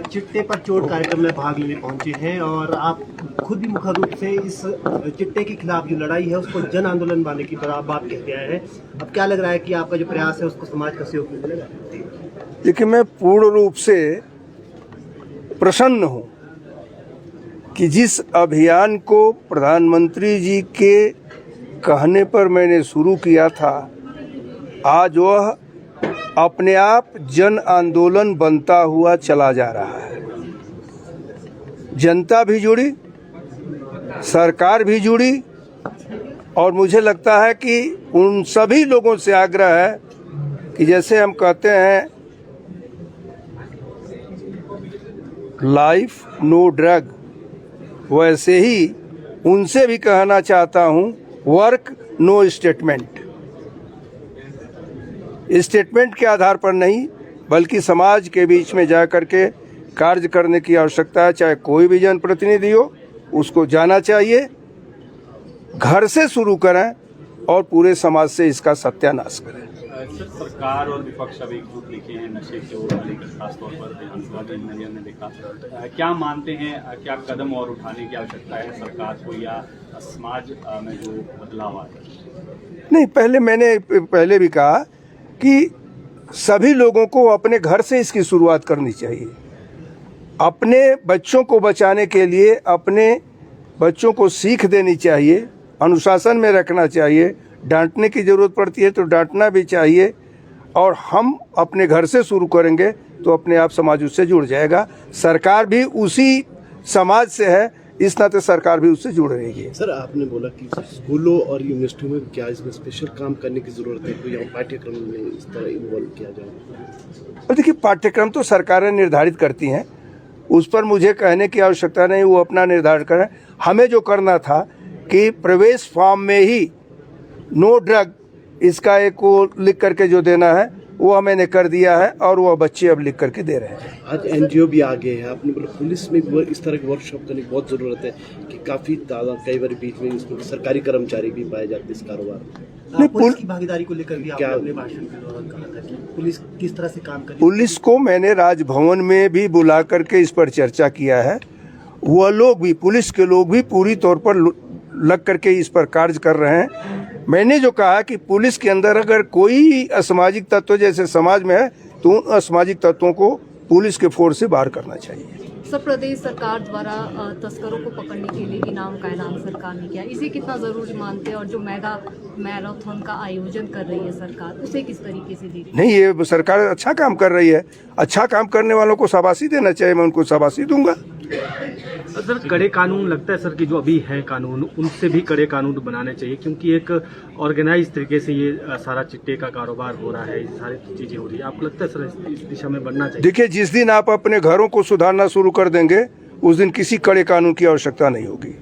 चिट्टे पर चोट कार्यक्रम में भाग लेने पहुंचे हैं और आप खुद भी मुख्य रूप से इस चिट्टे के खिलाफ जो लड़ाई है उसको जन आंदोलन बनाने की तरह बात कहते आए हैं। अब क्या लग रहा है कि आपका जो प्रयास है उसको समाज का सहयोग मिलेगा? देखिए, मैं पूर्ण रूप से प्रसन्न हूँ कि जिस अभियान को प्रधानमंत्री जी के कहने पर मैंने शुरू किया था, आज वह अपने आप जन आंदोलन बनता हुआ चला जा रहा है। जनता भी जुड़ी, सरकार भी जुड़ी और मुझे लगता है कि उन सभी लोगों से आग्रह है कि जैसे हम कहते हैं लाइफ नो ड्रग, वैसे ही उनसे भी कहना चाहता हूं वर्क नो स्टेटमेंट। स्टेटमेंट के आधार पर नहीं बल्कि समाज के बीच में जाकर के कार्य करने की आवश्यकता है। चाहे कोई भी जनप्रतिनिधि हो, उसको जाना चाहिए, घर से शुरू करें और पूरे समाज से इसका सत्यानाश करें। सर, सरकार और विपक्ष अब एकजुट लिखे हैं नशे के ओर लेकर, खासतौर पर विधानसभा के नजर में देखा। क्या मानते हैं, क्या कदम और उठाने की आवश्यकता है सरकार को या समाज में जो बदलाव आ रहा है? नहीं, मैंने पहले भी कहा कि सभी लोगों को अपने घर से इसकी शुरुआत करनी चाहिए। अपने बच्चों को बचाने के लिए अपने बच्चों को सीख देनी चाहिए, अनुशासन में रखना चाहिए, डांटने की ज़रूरत पड़ती है तो डांटना भी चाहिए। और हम अपने घर से शुरू करेंगे तो अपने आप समाज उससे जुड़ जाएगा। सरकार भी उसी समाज से है, इस नाते सरकार भी उससे जुड़ रही है। सर, आपने बोला कि स्कूलों और यूनिवर्सिटियों में क्या इसमें स्पेशल काम करने की जरूरत है, कोई पाठ्यक्रम में इस तरह इन्वॉल्व किया जाए? और देखिए, पाठ्यक्रम तो सरकारें निर्धारित करती हैं, उस पर मुझे कहने की आवश्यकता नहीं, वो अपना निर्धारण करें। हमें जो करना था कि प्रवेश फॉर्म में ही नो ड्रग इसका एक वो लिख करके जो देना है वो मैंने कर दिया है और वो बच्चे अब लिख करके दे रहे हैं। आज एनजीओ भी आ गए हैं, आपने बोला पुलिस में भी इस तरह की वर्कशॉप करने की बहुत ज़रूरत है कि काफ़ी कई बार बीच में इसमें सरकारी कर्मचारी भी पाए जाते हैं इस कारोबार में। पुलिस की भागीदारी को लेकर भी आपने अपने भाषण के दौरान कहा था कि पुलिस किस तरह से काम करे। पुलिस को मैंने राजभवन में भी बुला करके इस पर चर्चा किया है। वह लोग भी, पुलिस के लोग भी पूरी तौर पर लग करके इस पर कार्य कर रहे हैं। मैंने जो कहा कि पुलिस के अंदर अगर कोई असामाजिक तत्व जैसे समाज में है तो उन असामाजिक तत्वों को पुलिस के फोर्स से बाहर करना चाहिए। सर, प्रदेश सरकार द्वारा तस्करों को पकड़ने के लिए इनाम का ऐलान सरकार ने किया, इसे कितना जरूरी मानते हैं? और जो मेगा मैराथन का आयोजन कर रही है सरकार, उसे किस तरीके से देखते हैं? नहीं, ये सरकार अच्छा काम कर रही है। अच्छा काम करने वालों को शाबाशी देना चाहिए, मैं उनको शाबाशी दूंगा। सर, कड़े कानून लगता है सर कि जो अभी है कानून, उनसे भी कड़े कानून बनाने चाहिए, क्योंकि एक ऑर्गेनाइज तरीके से ये सारा चिट्टे का कारोबार हो रहा है, ये सारी चीजें हो रही है। आपको लगता है सर इस दिशा में बढ़ना चाहिए? देखिए, जिस दिन आप अपने घरों को सुधारना शुरू कर देंगे उस दिन किसी कड़े कानून की आवश्यकता नहीं होगी।